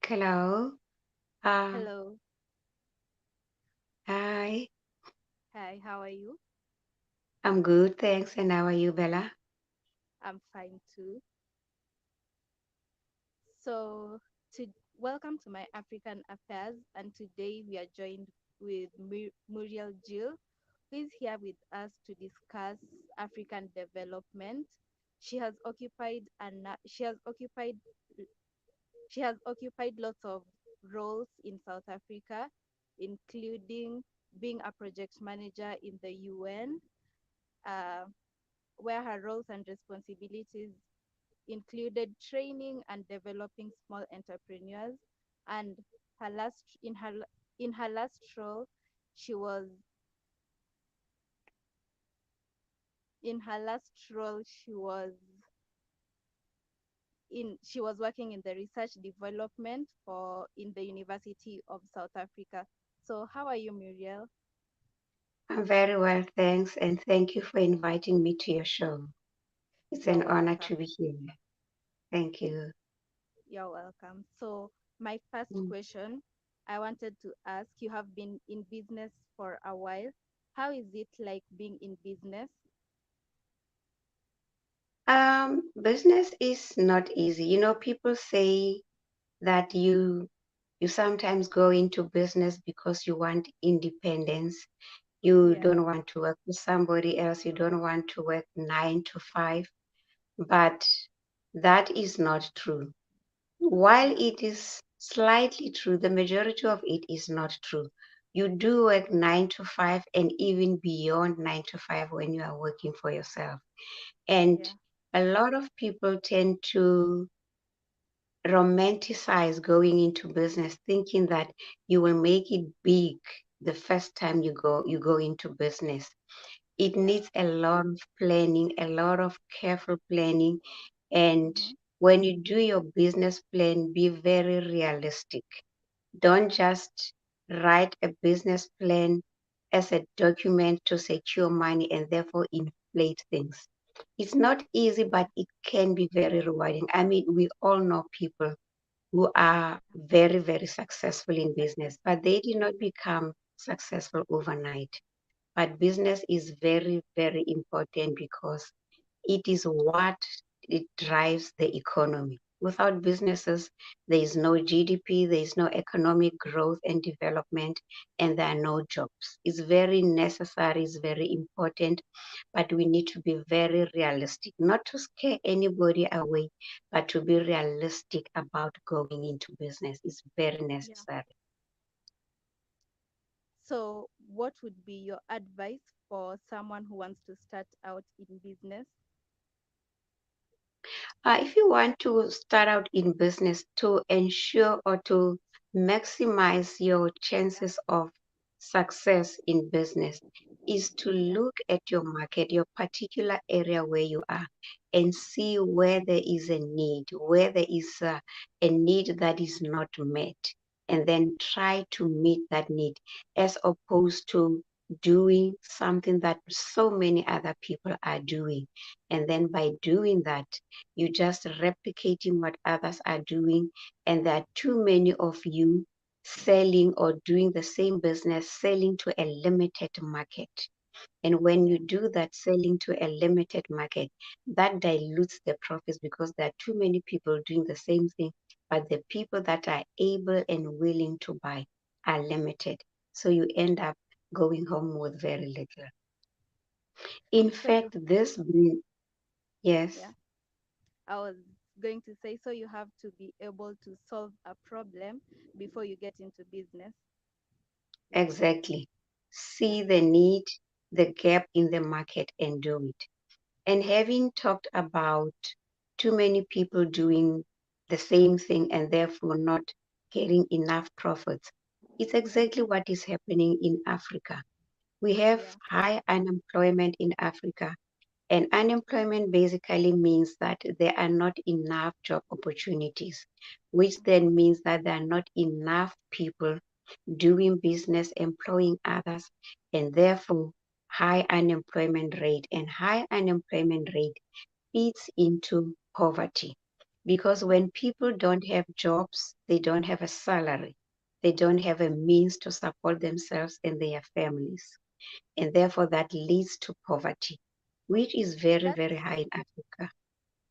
Hello. Um, Hello. Hi. Hi, how are you? I'm good, thanks. And how are you, Bella? I'm fine too. So, to welcome to my African Affairs, and today we are joined with Muriel Gill, who is here with us to discuss African development. She has occupied and she has occupied lots of roles in South Africa, including being a project manager in the UN, uh, where her roles and responsibilities included training and developing small entrepreneurs. And her last in her last role, she was in her last role she was working in the research development for in the University of South Africa. So how are you, Muriel? I'm very well, thanks. And thank you for inviting me to your show. It's You're an honor to welcome. be here. Thank you. You're welcome. So my first Mm. question I wanted to ask, you have been in business for a while. How is it like being in business? Business is not easy. People say that you sometimes go into business because you want independence. You Yeah, don't want to work for somebody else. You don't want to work 9 to 5. But that is not true. While yeah, it is slightly true, the majority of it is not true. You do work 9 to 5 and even beyond 9 to 5 when you are working for yourself. And yeah, a lot of people tend to romanticize going into business thinking that you will make it big the first time you go into business. It yeah. needs a lot of planning, a lot of careful planning. And Mm-hmm. when you do your business plan, be very realistic. Don't Yeah, just write a business plan as a document to secure money and therefore inflate things. It's not easy, but it can be very rewarding. I mean, we all know people who are very, very successful in business, but they did not become successful overnight. But business is very, very important because it is what it drives the economy. Without businesses, there is no GDP, there is no economic growth and development, and there are no jobs. It's very necessary, it's very important, but we need to be very realistic, not to scare anybody away, but to be realistic about going into business. It's very yeah. necessary. So, what would be your advice for someone who wants to start out in business? If you want to start out in business to ensure or to maximize your chances of success in business, is to Yeah, look at your market, your particular area where you are, and see where there is a need, where there is a need that is not met, and then try to meet that need as opposed to doing something that so many other people are doing. And then by doing that, you're just replicating what others are doing, and there are too many of you selling or doing the same business, selling to a limited market. And when yeah, you do that, selling to a limited market, that dilutes the profits because there are too many people doing the same thing, but the people that are able and willing to buy are limited. So you end up going home with very little. In so you fact, yes. yeah, I was going to say, so you have to be able to solve a problem before you get into business. Exactly. Yeah, See the need, the gap in the market, and do it. And having talked about too many people doing the same thing and therefore not getting enough profits, it's exactly what is happening in Africa. We have yeah, high unemployment in Africa, and unemployment basically means that there are not enough job opportunities, which mm-hmm. then means that there are not enough people doing business, employing others, and therefore high unemployment rate. And high unemployment rate feeds into poverty. Because when people don't have jobs, they don't have a salary. They don't have a means to support themselves and their families. And therefore that leads to poverty, which is very, That's very high in Africa.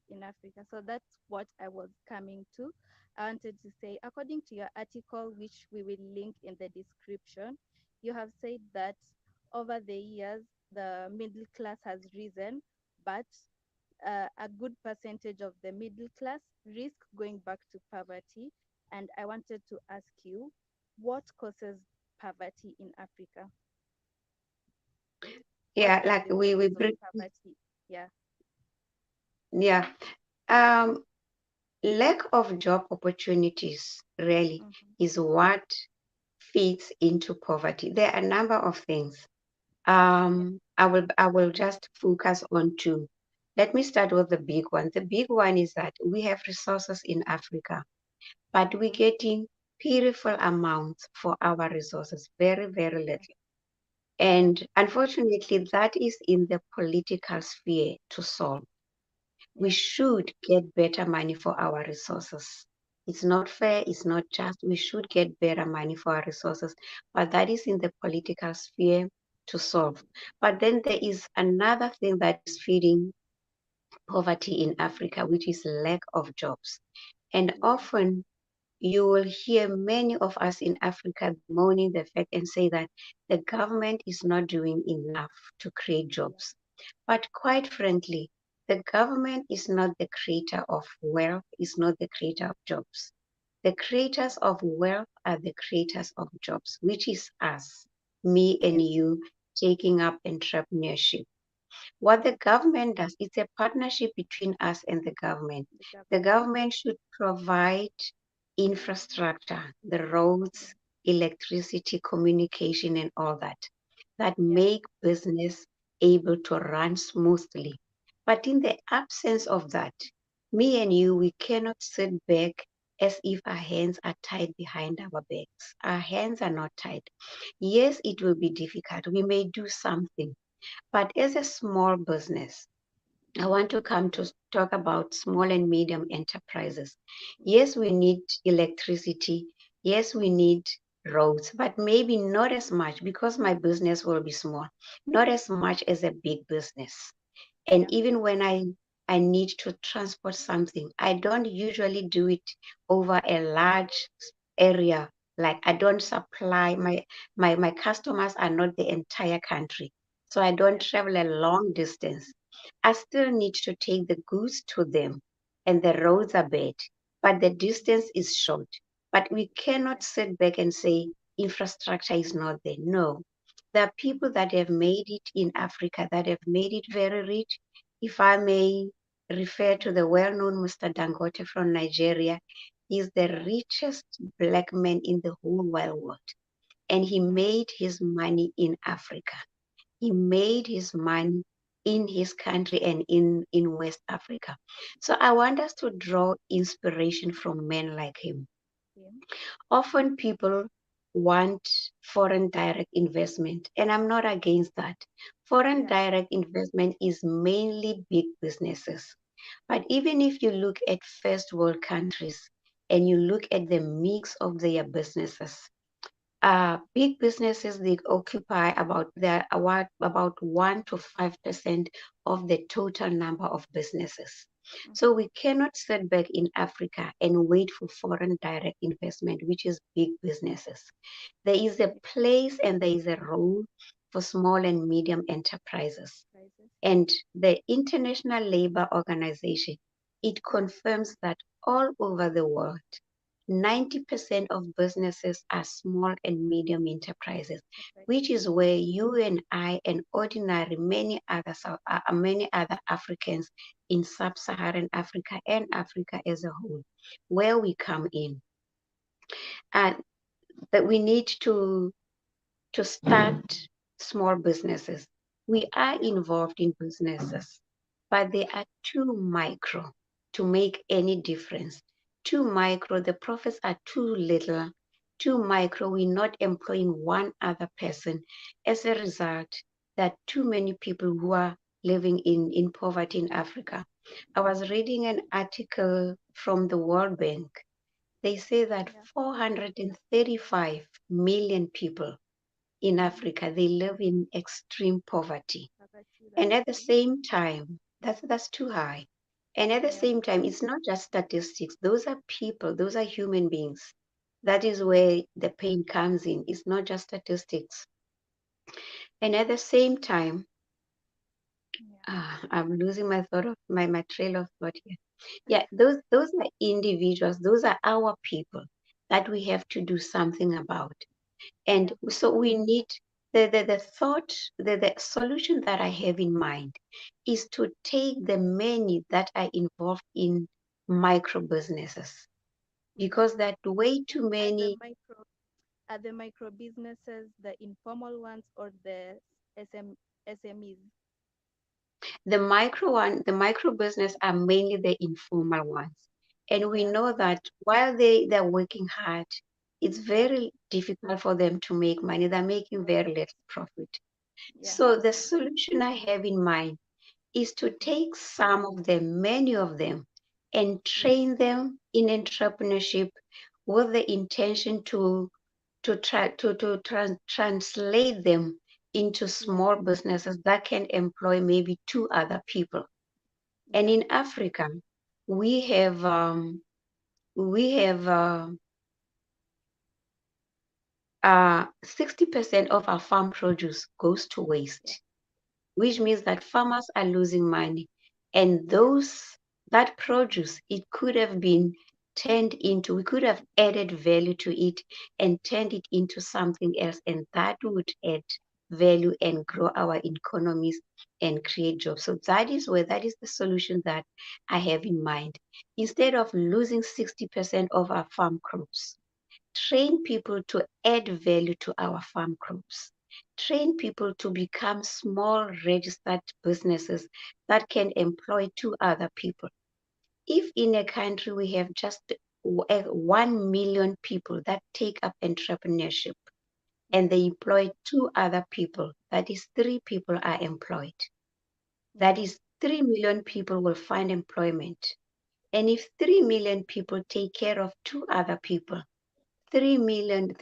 in Africa. So that's what I was coming to. I wanted to say, according to your article, which we will link in the description, you have said that over the years, the middle class has risen, but a good percentage of the middle class risk going back to poverty. And I wanted to ask you, what causes poverty in Africa? What Yeah, are like the we causes of bring, poverty? Yeah. yeah. Um, Lack of job opportunities really Mm-hmm. is what feeds into poverty. There are a number of things. Yeah. I will just focus on two. Let me start with the big one. The big one is that we have resources in Africa, but we're Mm-hmm. getting pitiful amounts for our resources, very, very Yeah. little. Yeah. And unfortunately, that is in the political sphere to solve. We Yeah. should get better money for our resources. It's not fair, it's not just. We should get better money for our resources, but that is in the political sphere to solve. But then there is another thing that is feeding poverty in Africa, which is lack of jobs. And Yeah. often you will hear many of us in Africa bemoaning the fact and say that the government is not doing enough to create Yeah. jobs. But quite frankly, the government is not the creator of wealth, is not the creator of jobs. The creators of wealth are the creators of jobs, which is us, me and Yeah. you, taking up entrepreneurship. What the government does, it's a partnership between us and the government. The The government. government should provide infrastructure, the roads, electricity, communication, and all that, that Yeah. make business able to run smoothly. But in the absence of that, me and you, we cannot sit back as if our hands are tied behind our backs. Our hands are not tied. Yes, it will be difficult. We may do something, but as a small business, I want to come to talk about small and medium enterprises. Yeah. Yes, we need electricity. Yes, we need roads, but maybe not as much because my business will be small, not as much as a big business. And Yeah. even when I need to transport something, I don't usually do it over a large area. Like I don't supply my customers are not the entire country. So I don't Yeah. travel a long distance. I still need to take the goods to them and the roads are bad, but the distance is short. But we cannot sit back and say infrastructure is not there. No, there are people Mm-hmm. that have made it in Africa that have made it very rich. If I may refer to the well known Mr. Dangote from Nigeria, he's the Yeah. richest black man in the whole wide world. And he Mm-hmm. made his money in Africa. He made his money in his country and in West Africa. So I want us to draw inspiration from men like him. Yeah. Often people want foreign direct investment, and I'm not against that. Foreign Yeah. direct investment is mainly big businesses. But even if you look at first world countries and you look at the mix of their businesses, big businesses they occupy about 1 to 5% of the total number of businesses. So Mm-hmm. we cannot sit back in Africa and wait for foreign direct investment, which is big businesses. There is a Yeah. place and there is a role for small and medium enterprises. Prices. And the International Labour Organization, it confirms that all over the world, 90% of businesses are small and medium enterprises, The which prices. is where you and I and ordinary many other Africans in Sub-Saharan Africa and Africa as a whole, where we come in. And that we need to start small businesses. We are Yeah. involved in businesses, but they are too micro to make any difference. Too micro, the profits are too little. Too micro, we're not employing one other person. As a result, there are too many people who are living in poverty in Africa. I was reading an article from the World Bank, they say that Yeah. 435 million people in Mm-hmm. Africa, they live in extreme poverty. That's And at the true. same time, that's too high. And at the Yeah. same time, it's not just statistics. Those are people, those are human beings. That is Yeah. where the pain comes in. It's not just statistics. And at the same time, Yeah. I'm losing my thought of my trail of thought here. Yeah, those are individuals, those are our people that we have to do something about. And Yeah. so we need the thought, the solution that I have in mind is to take the many that are involved in micro businesses Yeah. because that way too Are the many. micro are the micro businesses the informal ones or the SMEs? The micro business are mainly the informal ones. And we Yeah. know that while they're working hard, it's Yeah. very difficult for them to make money. They're making very little profit. Yeah. So the solution I have in mind is to Mm-hmm. take some of them, many of them, and Yeah. train them in entrepreneurship with the intention to try to translate them into Yeah. small businesses that can employ maybe two other people. And Yeah. in Africa, we have um, we have 60% of our farm produce goes to Yeah. waste, which means that farmers are losing money. And Yeah. that produce, it could have been turned into, we could have added value to it and turned it into something else, and that would add value and grow our economies and create jobs. So that is the solution that I have in mind. Instead of losing 60% of our farm crops, train people to add value to our farm crops. Train people to become small registered businesses that can employ two other people. If in a country we have just 1 million people that take up entrepreneurship and Yeah. they employ two other people, that is, three people are employed. That Yeah. is, 3 million people will find employment. And if 3 million people take care of two other people, 3 million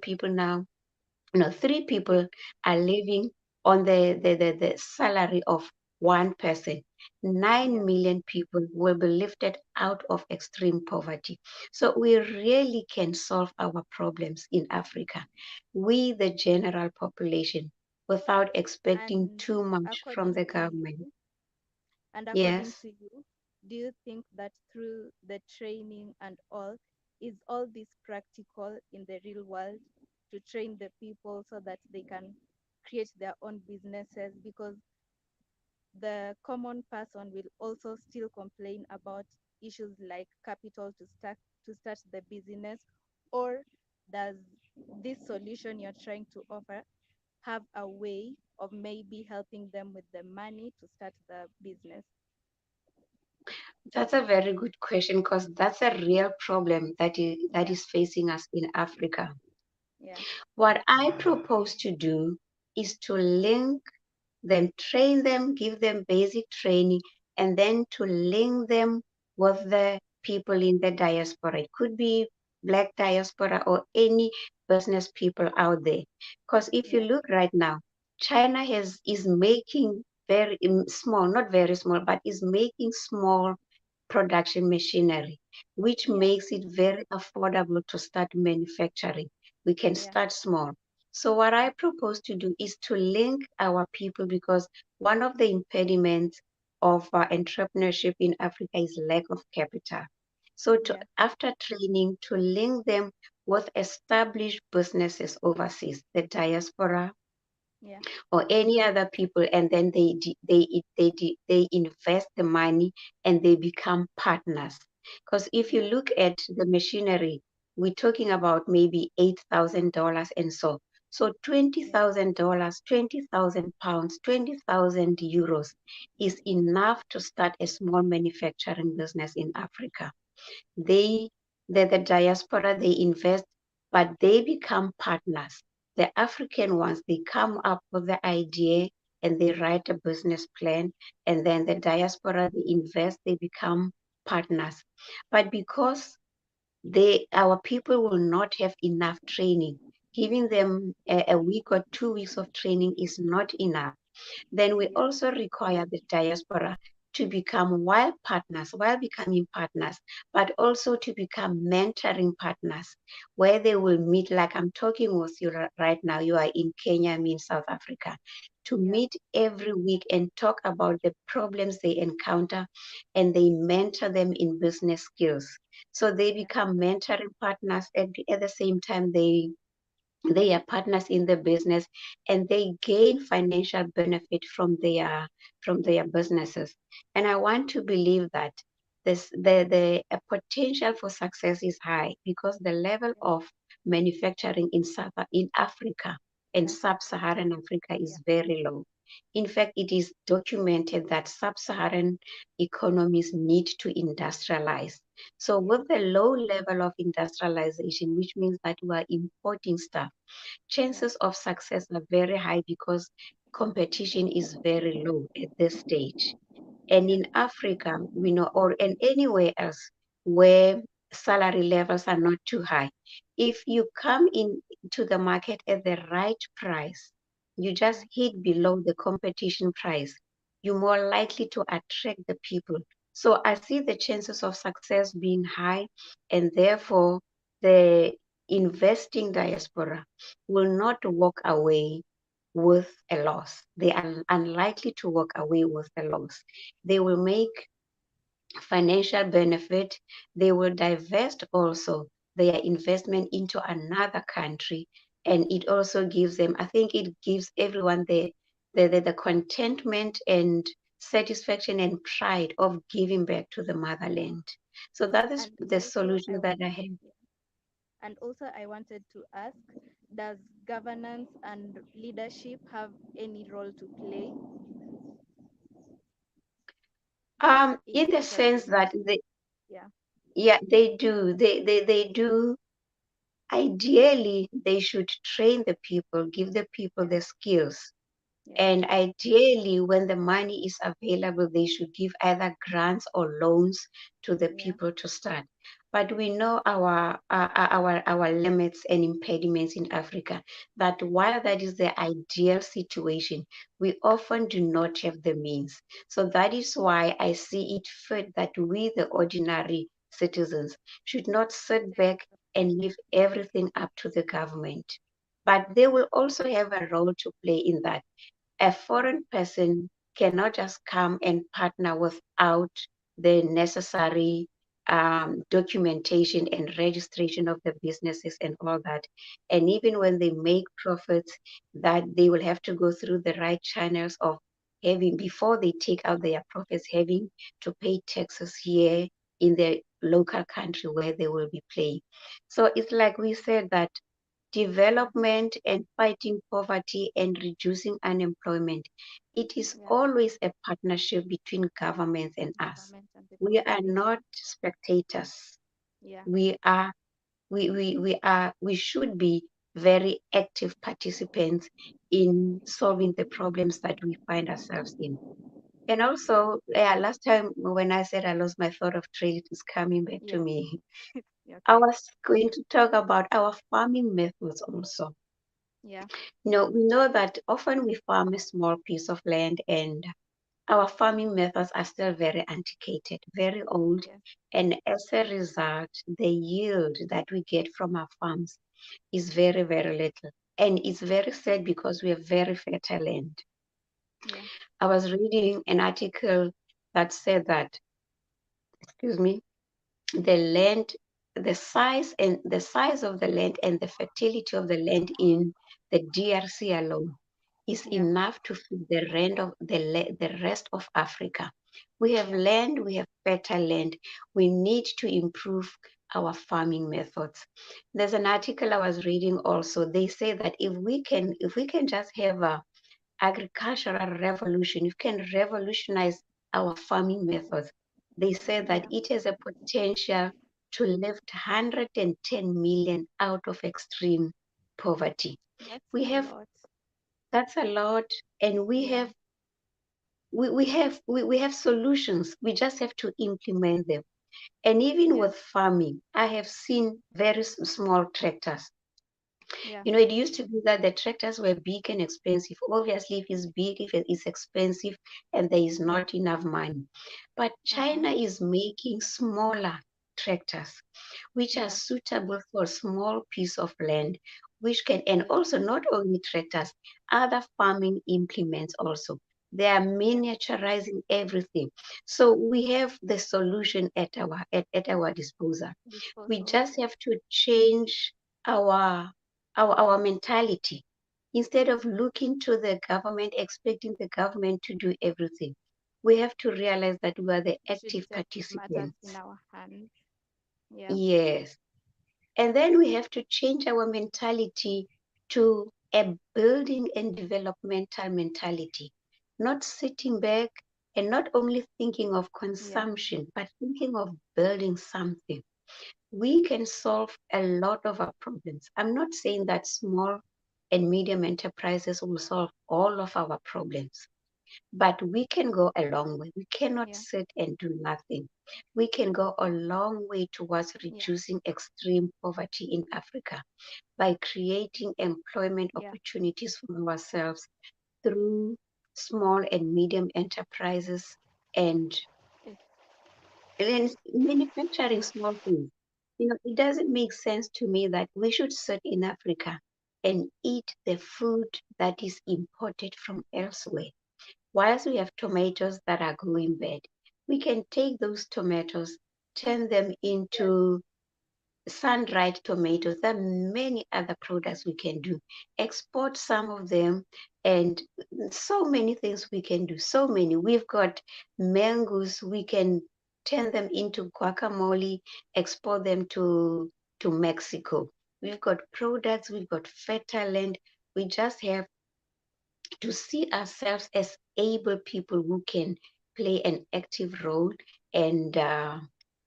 people now, no, three people are living on the salary of one person. Yeah. 9 million people will be lifted out of extreme poverty. So we really can solve our problems in Africa, we, the general population, without expecting And too much from according the to government. you, and according Yes. to you, do you think that through the training and all, is all this practical in the real world to train the people so that they can create their own businesses? Because the common person will also still complain about issues like capital to start the business, or does this solution you're trying to offer have a way of maybe helping them with the money to start the business? That's a very good question because that's a real problem that Yeah. is facing us in Africa. Yeah. What I propose to do is to link them, train them, give them basic training, and then to link them with the people in the diaspora. It could be Black diaspora or any business people out there. Because if you Yeah. look right now, China is making very small, not very small, but is making small production machinery, which Yeah. makes it very affordable to start manufacturing. We can Yeah. start small. So, what I propose to do is to link our people because one of the impediments of entrepreneurship in Africa is lack of capital. So, Yeah. after training, to link them with established businesses overseas, the diaspora, Yeah. or any other people, and then they invest the money and they become partners. Because if you Yeah. look at the machinery, we're talking about maybe $8,000 and so. So Yeah. $20,000, 20,000 pounds, 20,000 euros is enough to start a small manufacturing business in Africa. They, the diaspora, they invest, but they become partners. The African ones, they come up with the idea and they write a business plan, and then the diaspora, they invest, they become partners. But because our people will not have enough training, giving them a week or 2 weeks of training is not enough. Then we Yeah. also require the diaspora to become while becoming partners, but also to become mentoring partners, where they will meet, like I'm talking with you right now, you are in Kenya, I'm in South Africa, to Yeah. meet every week and talk about the problems they encounter, and they mentor them in business skills. So they Yeah. become mentoring partners, and at the same time, they are partners in the business, and they gain financial benefit from their businesses. And I want to believe that the potential for success is high, because the level Yeah. of manufacturing in Africa and Africa. Sub-Saharan Africa Yeah. is very low. In fact, it is documented that Sub-Saharan economies need to industrialize. So Yeah. with the low level of industrialization, which means that we are importing stuff, Yeah. chances of success are very high, because competition is very low at this stage. And Yeah. in Africa, we know, or and anywhere else where salary levels are not too high, if you come in to the market at the right price, you just Yeah. hit below the competition price, you're more likely to attract the people. So I see the chances of success being high, and therefore the investing diaspora will not walk away with a loss. They are unlikely to walk away with a loss. They will make financial benefit. They will divest also their investment into another country. And it also gives them, I think it gives everyone the contentment and satisfaction and pride of giving back to the motherland. So that is And the also solution that I have. yeah. And also I wanted to ask, does governance and leadership have any role to play in In the sort of sense that leadership? Yeah. yeah, they do. They do. Ideally, they should train the people, give the people Yeah. the skills. Yeah. And ideally, when the money is available, they should give either grants or loans to the Yeah. people to start. But we know our limits and impediments in Africa, that while that is the ideal situation, we often do not have the means. So that is why I see it fit that we, the ordinary citizens, should not sit Take back and leave everything up to the government. But they will also have a role to play in that. A Yeah. foreign person cannot just come and partner without the necessary documentation and registration of the businesses and all that. And even when they make profits, that they will have to go through the right channels of having, before they take out their profits, having to pay taxes here in their local country where they will be playing. So it's like we said that development and fighting poverty and reducing unemployment, it is Yeah. always a partnership between governments and us. Government and the We are population. not spectators. Yeah. We are we should be very active participants in solving the problems that we find ourselves in. And also, yeah, last time when I said I lost my thought of trade, it is coming back to Yeah. me. Yeah. I Okay. was going to talk about our farming methods also. Yeah. We know that often we farm a small piece of land, and our farming methods are still very antiquated, very old. Yeah. And as a result, the yield that we get from our farms is very, very little. And it's very sad, because we have very fertile land. Yeah. I was reading an article that said that, excuse me, the land, the size of the land and the fertility of the land in the DRC alone is Yeah. enough to feed the rest of the rest of Africa. We have Yeah. land, we have fertile land. We need to improve our farming methods. There's an article I was reading also. They say that if we can just have a agricultural revolution, you can revolutionize our farming methods. They say that Yeah. it has a potential to lift 110 million out of extreme poverty. That's We a have lot. That's a lot, and Yeah. we have solutions. We just have to implement them. And even Yeah. with farming, I have seen very small tractors. Yeah. It used to be that the tractors were big and expensive. Obviously, if it's big, if it's expensive, and there is not enough money. But China is making smaller tractors, which are Yeah. suitable for a small piece of land, which can, and Yeah. also not only tractors, other farming implements also. They are Yeah. miniaturizing everything. So we have the solution at our disposal. We Disposal. just have to change our our mentality. Instead of looking to the government, expecting the government to do everything, we have to realize that we are the We should active take matters in participants. our hands. Yeah. Yes. And then we have to change our mentality to a building and developmental mentality, not sitting back and not only thinking of Yeah. consumption, but thinking of building something. We can solve a lot of our problems. I'm not saying that small and medium enterprises will solve all of our problems, but we can go a long way. We cannot Yeah. sit and do nothing. We can go a long way towards Yeah. reducing extreme poverty in Africa by creating employment Yeah. opportunities for ourselves through small and medium enterprises and Eh, then manufacturing small things. It doesn't make sense to me that we should sit in Africa and eat the food that is imported from elsewhere. Whilst we have tomatoes that are going bad, we can take those tomatoes, turn them into sun-dried tomatoes. There are many other products we can do. Export some of them, and so many things we can do. So many. We've got mangoes. We can turn them into guacamole, export them to Mexico. We've got products. We've got fertile land. We just have to see ourselves as able people who can play an active role and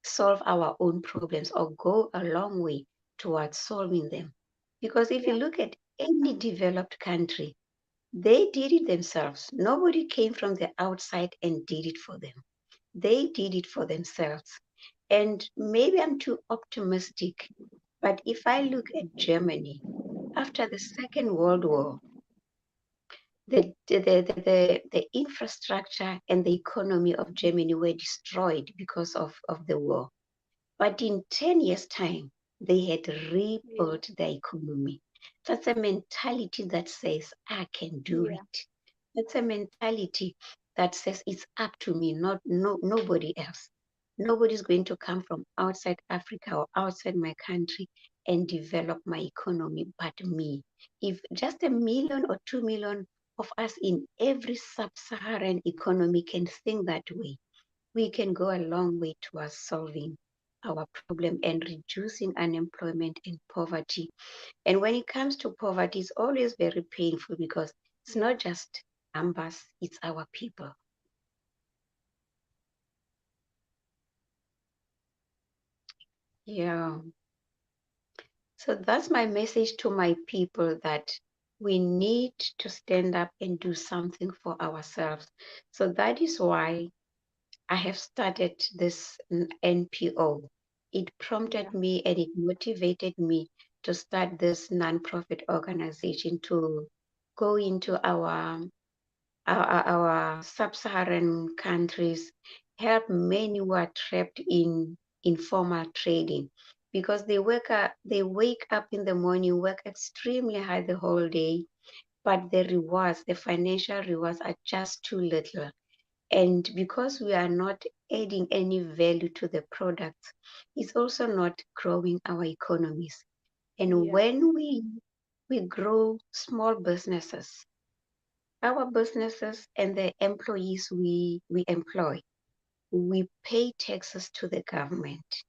solve our own problems or go a long way towards solving them. Because if you Yeah. look at any developed country, they did it themselves. Nobody came from the outside and did it for them. They did it for themselves. And maybe I'm too optimistic, but if I look at Germany, after the Second World War, the infrastructure and the economy of Germany were destroyed because of the war. But in 10 years' time, they had Yeah. rebuilt the economy. That's a mentality that says, I can do Yeah. it. That's a mentality that says it's up to me, not nobody else. Nobody's going to come from outside Africa or outside my country and develop my economy but me. If just 1 million or 2 million of us in every sub-Saharan economy can think that way, we can go a long way towards solving our problem and reducing unemployment and poverty. And when it comes to poverty, it's always very painful because it's Yeah. not just numbers, it's our people. Yeah. So that's my message to my people, that we need to stand up and do something for ourselves. So that is why I have started this NPO. It Yeah. prompted me and it motivated me to start this nonprofit organization to go into our sub-Saharan countries, help many who are trapped in informal trading, because they wake up in the morning, work extremely hard the whole day, but the rewards, the financial rewards are just too little. And because we are not adding any value to the products, it's also not growing our economies. And Yeah. when we grow small businesses, our businesses and the employees we employ, we pay taxes to the government.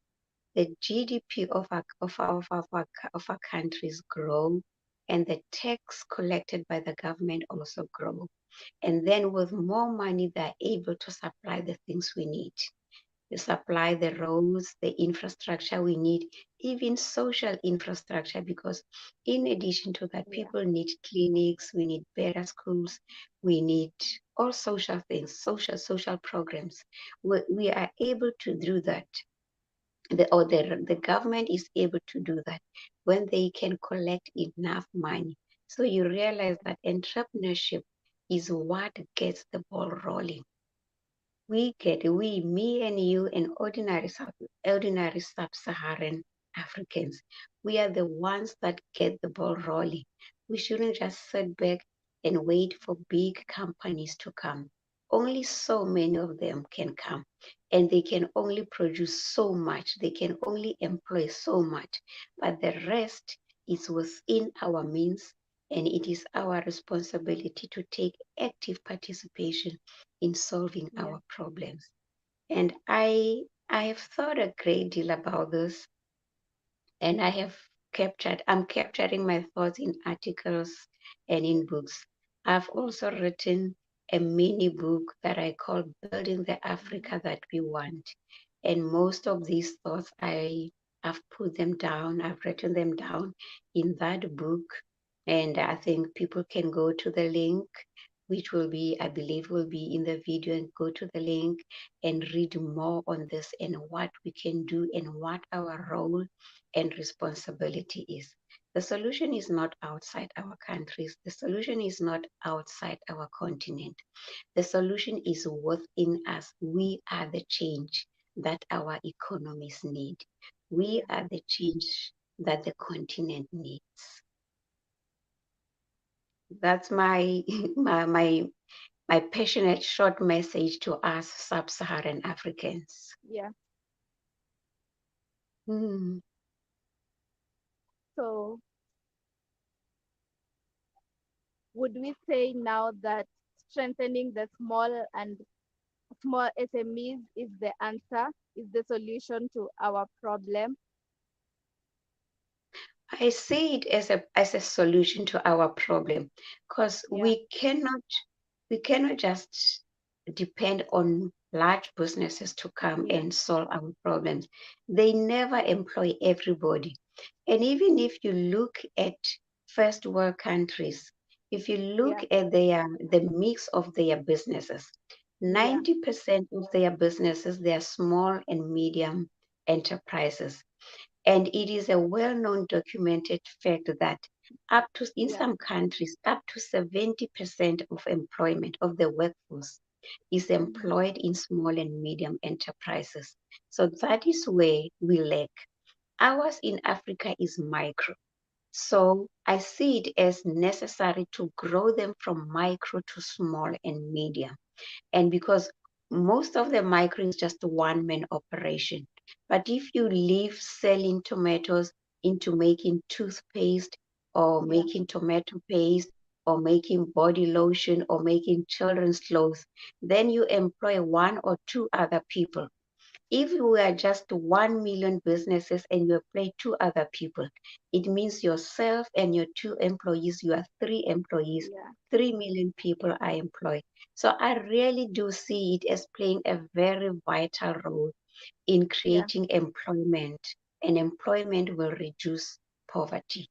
The GDP of our countries grow, and the tax collected by the government also grow. And then with more money, they're able to supply the things we need. You supply the roads, the infrastructure we need, even social infrastructure, because in addition to that, Yeah. people need clinics, we need better schools, we need all social things, social programs. We are able to do that. the government is able to do that when they can collect enough money. So you realize that entrepreneurship is what gets the ball rolling. Me and you and ordinary Sub-Saharan Africans, we are the ones that get the ball rolling. We shouldn't just sit back and wait for big companies to come. Only so many of them can come, and they can only produce so much. They can only employ so much, but the rest is within our means, and it is our responsibility to take active participation in solving Yeah. our problems. And I have thought a great deal about this, and I'm capturing my thoughts in articles and in books. I've also written a mini book that I call Building the Mm-hmm. Africa That We Want. And most of these thoughts I've put them down, I've written them down in that book. And I think people can go to the link, which will be, I believe, will be in the video, and go to the link and read more on this and what we can do and what our role and responsibility is. The solution is not outside our countries. The solution is not outside our continent. The solution is within us. We are the change that our economies need. We Yeah. are the change that the continent needs. That's my my passionate short message to us sub-Saharan Africans. Yeah. Hmm. So would we say now that strengthening the small SMEs is the answer, is the solution to our problem? I see it as a solution to our problem, because Yeah. we cannot just depend on large businesses to come Yeah. and solve our problems. They never employ everybody. And even if you look at first world countries, if you look Yeah. at the mix of their businesses, Yeah. 90% of their businesses, they are small and medium enterprises. And it is a well-known documented fact that in Yeah. some countries, up to 70% of employment of the workforce is Mm-hmm. employed in small and medium enterprises. So that is where we lack. Ours in Africa is micro. So I see it as necessary to grow them from micro to small and medium. And because most of the micro is just a one-man operation. But if you leave selling tomatoes into making toothpaste or Yeah. making tomato paste or making body lotion or making children's clothes, then you employ one or two other people. If you are just 1 million businesses and you employ two other people, it means yourself and your two employees, you are three employees, Yeah. 3 million people are employed. So I really do see it as playing a very vital role in Yeah. creating employment, and employment will reduce poverty,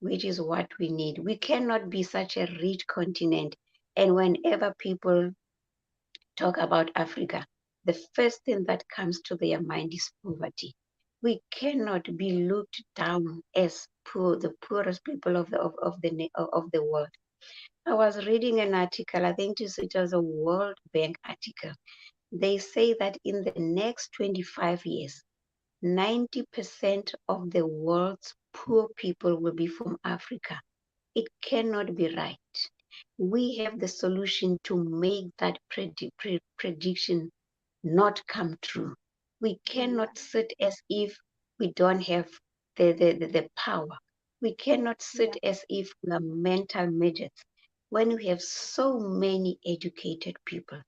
which is what we need. We cannot be such a rich continent. And whenever people talk about Africa, the first thing that comes to their mind is poverty. We cannot be looked down as poor, the poorest people of the world. I was reading an article, I think it was a World Bank article. They say that in the next 25 years, 90% of the world's poor people will be from Africa. It cannot be right. We have the solution to make that prediction not come true. We Yeah. cannot sit as if we don't have the power. We cannot sit Yeah. as if we are mental midgets when we have so many educated people.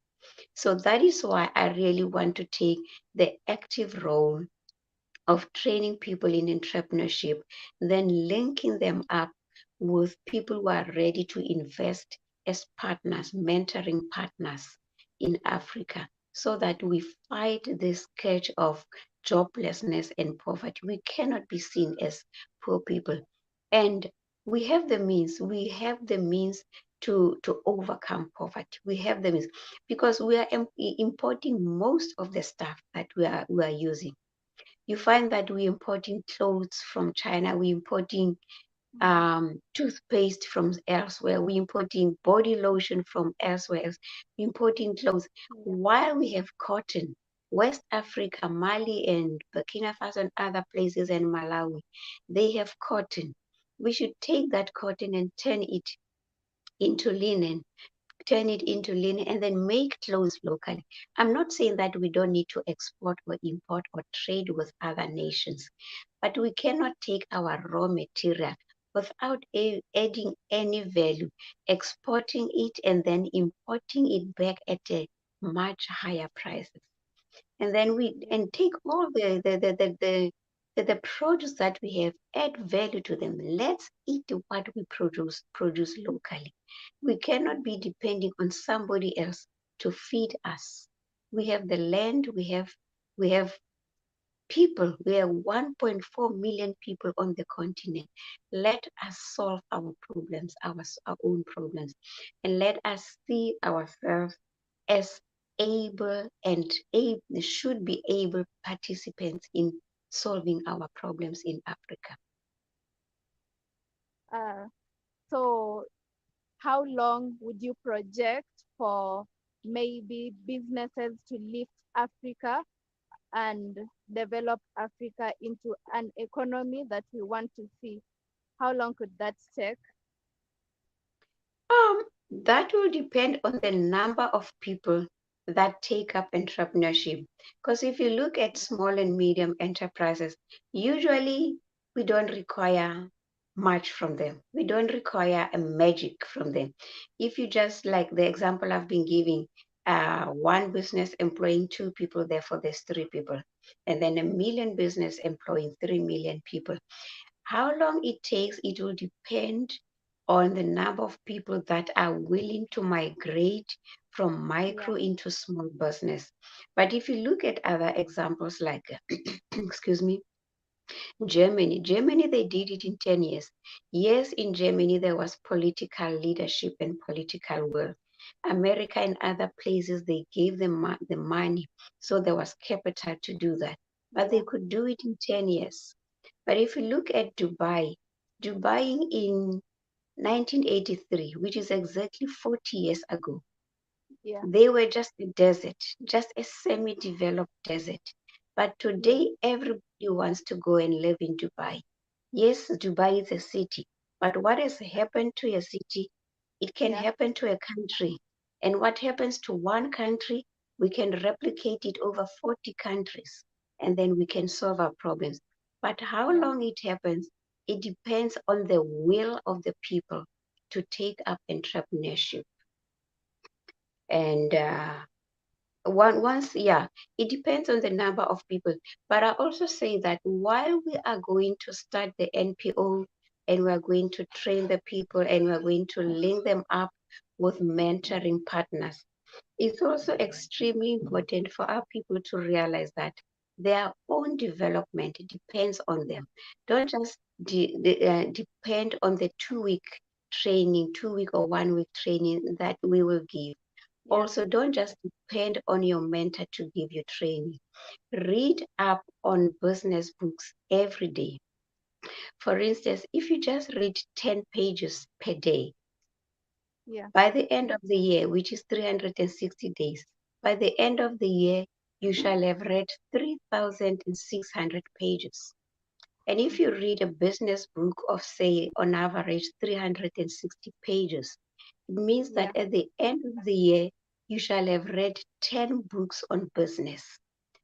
So that is why I really want to take the active role of training people in entrepreneurship, then linking them up with people who are ready to invest as partners, mentoring partners in Africa, so that we fight this scourge of joblessness and poverty. We cannot be seen as poor people. And we have the means to overcome poverty. We have the means because we are importing most of the stuff that we are using. You find that we're importing clothes from China, we're importing Mm. toothpaste from elsewhere, we're importing body lotion from elsewhere else, we're importing clothes. Yeah. While we have cotton, West Africa, Mali and Burkina Faso and other places and Malawi, they have cotton. We should take that cotton and into linen, turn it into linen and then make clothes locally. I'm not saying that we don't need to export or import or trade with other nations, but we cannot take our raw material without adding any value, exporting it and then importing it back at a much higher prices. And then we Yeah. and take all the produce that we have, add value to them. Let's eat what we produce locally. We Yeah. cannot be depending on somebody else to feed us. We have the land, we have people. We have 1.4 million people on the continent. Let us solve our problems, our own problems, and let us see ourselves as able and should be able participants in solving our problems in Africa. Uh, so how long would you project for maybe businesses to lift Africa and develop Africa into an economy that we want to see? How long could that take? That will depend on the number of people that take up entrepreneurship. Because if you look at small and medium enterprises, usually we don't require much from them. We don't require a magic from them. If you just like the example I've been giving, one business employing 2 people, therefore there's 3 people, and then a million business employing 3 million people. How long it takes, it will depend on the number of people that are willing to migrate from Yeah. micro into small business. But if you look at other examples like, excuse me, Germany, they did it in 10 years. Yes, in Germany, there was political leadership and political will. America and other places, they gave them the money. So there was capital to do that. But they Yeah. could do it in 10 years. But if you look at Dubai in 1983, which is exactly 40 years ago, Yeah. they were just a desert, just a semi-developed desert. But Yeah. today, everybody wants to go and live in Dubai. Yes, Dubai is a city, but what has happened to a city, it can Yeah. happen to a country. And what happens to one country, we can replicate it over 40 countries, and then we can solve our problems. But how Yeah. long it happens, it depends on the will of the people to take up entrepreneurship. And yeah, it depends on the number of people. But I also say that while we are going to start the NPO and we are going to train the people and we are going to link them up with mentoring partners, it's also extremely important for our people to realize that their own development depends on them. Don't just depend on the 2 week training, 2 week or 1 week training that we will give. Yeah. Also, don't just depend on your mentor to give you training. Read up on business books every day. For instance, if you just read 10 pages per day, Yeah. by the end of the year, which is 360 days, by the end of the year, you shall have read 3,600 pages. And if you read a business book of, say, on average, 360 pages, it means Yeah. that at the end of the year, you shall have read 10 books on business.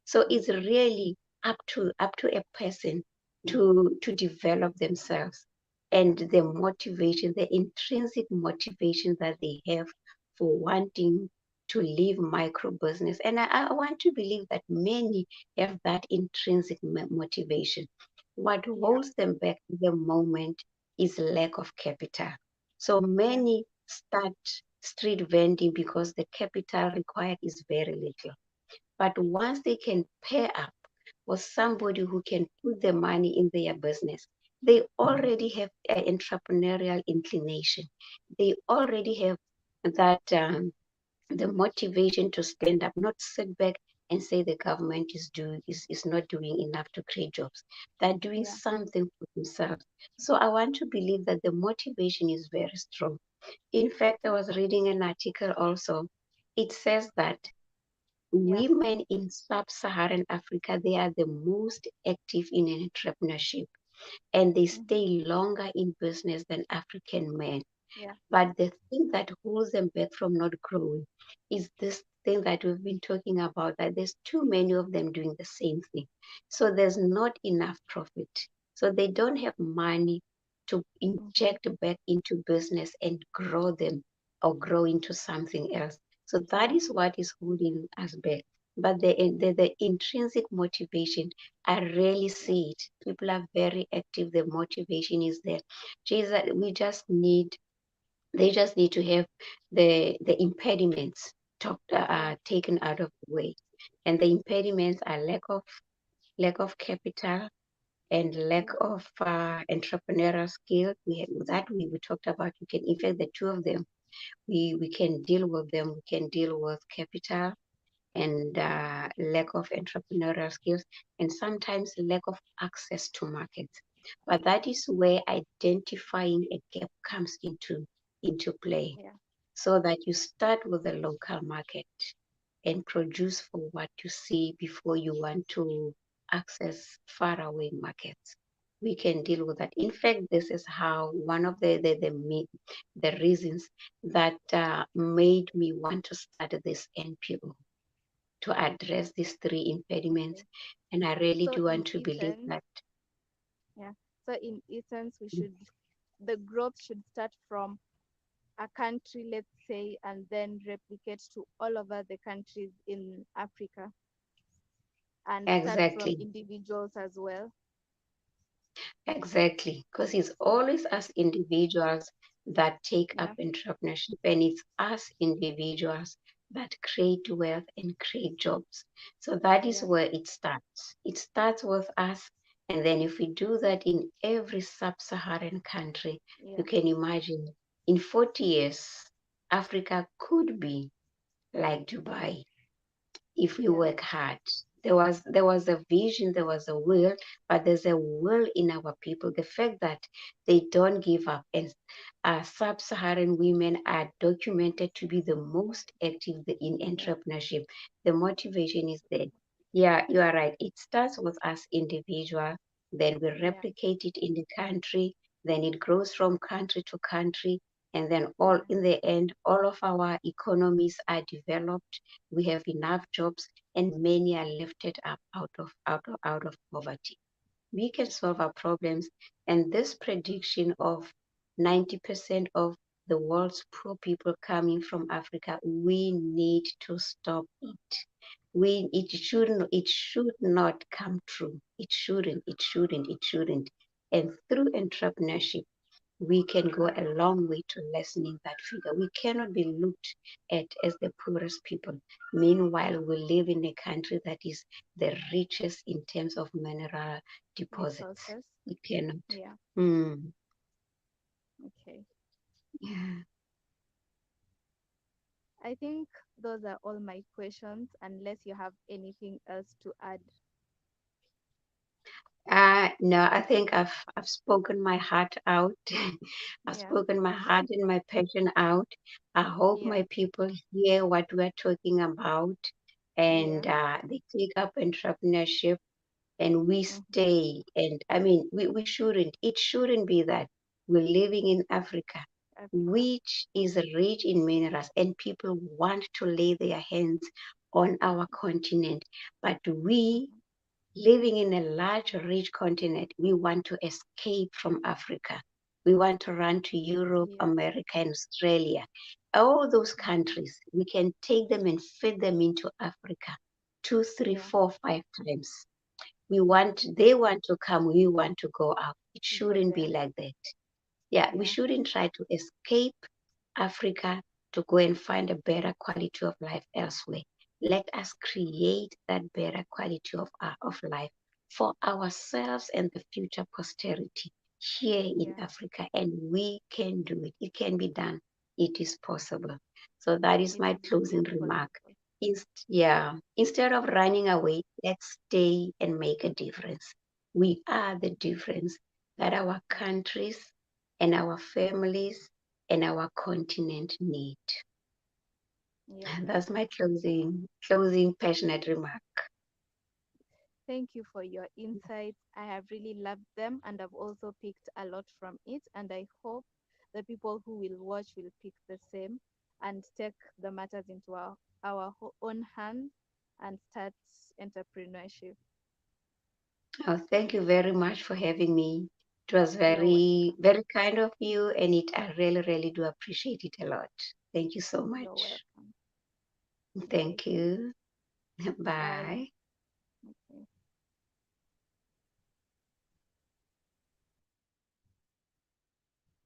So it's really up to a person to develop themselves and the motivation, the intrinsic motivation that they have for wanting to live micro business. And I want to believe that many have that intrinsic motivation. What Yeah. holds them back at the moment is lack of capital. So Yeah. many start street vending because the capital required is very little. But once they can pair up with somebody who can put the money in their business, they already have an entrepreneurial inclination. They already have that the motivation to stand up, not sit back and say the government is not doing enough to create jobs. They're doing Yeah. something for themselves. So I want to believe that the motivation is very strong. In fact, I was reading an article also. It says that Yeah. women in sub-Saharan Africa, they are the most active in entrepreneurship, and they Mm-hmm. stay longer in business than African men. Yeah. But the thing that holds them back from not growing is this thing that we've been talking about, that there's too many of them doing the same thing. So there's not enough profit. So they don't have money to Mm-hmm. inject back into business and grow them or grow into something else. So that Yeah. is what is holding us back. But the intrinsic motivation, I rarely Yeah. see it. People are very active. The motivation is there. Jesus, they just need to have the impediments Yeah. taken out of the way, and the impediments are lack of capital and lack Yeah. of entrepreneurial skill. We talked about. You can, in fact, the two of them, we can deal with them. We can deal with capital and lack of entrepreneurial skills, and sometimes lack of access to markets. But that is where identifying a gap comes into play, Yeah. so that you start with the local market and produce for what you see before you want to access faraway markets. We can deal with that. In fact, this is how one of the reasons that made me want to start this NPO, to address these three impediments. Okay. And I really So do in want to believe essence, that yeah. So in essence, the growth should start from a country, let's say, and then replicate to all over the countries in Africa, and start from exactly. individuals as well. Exactly, because it's always us individuals that take up Yeah. entrepreneurship, and it's us individuals that create wealth and create jobs. So that is Yeah. where it starts. It starts with us, and then if we do that in every sub-Saharan country, you Yeah. can imagine in 40 years, Africa could be like Dubai if we Yeah. work hard. There was a vision, there was a will, but there's a will in our people. The fact that they don't give up, and sub-Saharan women are documented to be the most active in Yeah. entrepreneurship. The motivation is there. Yeah, you are right. It starts with us individual, then we Yeah. replicate it in the country, then it grows from country to country, and then all Yeah. in the end, all of our economies are developed. We have enough jobs, and many are lifted up out of poverty. We can solve our problems, and this prediction of 90% of the world's poor people coming from Africa, we need to stop it. It should not come true. It shouldn't. And through entrepreneurship, we can go a long way to lessening that figure. We cannot be looked at as the poorest people. Meanwhile, we live in a country that is the richest in terms of mineral deposits. Resources. We cannot. Yeah. Hmm. Okay. Yeah. I think those are all my questions, unless you have anything else to add. No, I think I've spoken my heart out. I've Yeah. spoken my heart and my passion out. I hope Yeah. my people hear what we're talking about, Yeah. and they take up entrepreneurship, and we Mm-hmm. stay. And I mean, it shouldn't be that we're living in Africa, Africa. which is rich in minerals, and people want to lay their hands on our continent. But we, Mm-hmm. living in a large, rich continent, we want to escape from Africa. We want to run to Europe, Yeah. America, and Australia. All those Mm-hmm. countries, we can take them and fit them into Africa two, three, Yeah. four, 5 times. They want to come, we want to go out. It Go shouldn't be there. like that. Yeah, we Yeah. shouldn't try to escape Africa to go and find a better quality of life elsewhere. Let us create that better quality of life for ourselves and the future posterity here in Yeah. Africa. And we can do it. It can be done. It is possible. So that is It my is closing indeed remark. possible. Instead of running away, let's stay and make a difference. We are the difference that our countries and our families and our continent need. Yes. And that's my closing passionate remark. Thank you for your insights. I have really loved them and I've also picked a lot from it. And I hope the people who will watch will pick the same and take the matters into our own hands and start entrepreneurship. Oh, thank you very much for having me. It was You're welcome. very, very kind of you, and I really, really do appreciate it a lot. Thank you so You're much. welcome. Bye. Thank you. Bye. Bye. Okay.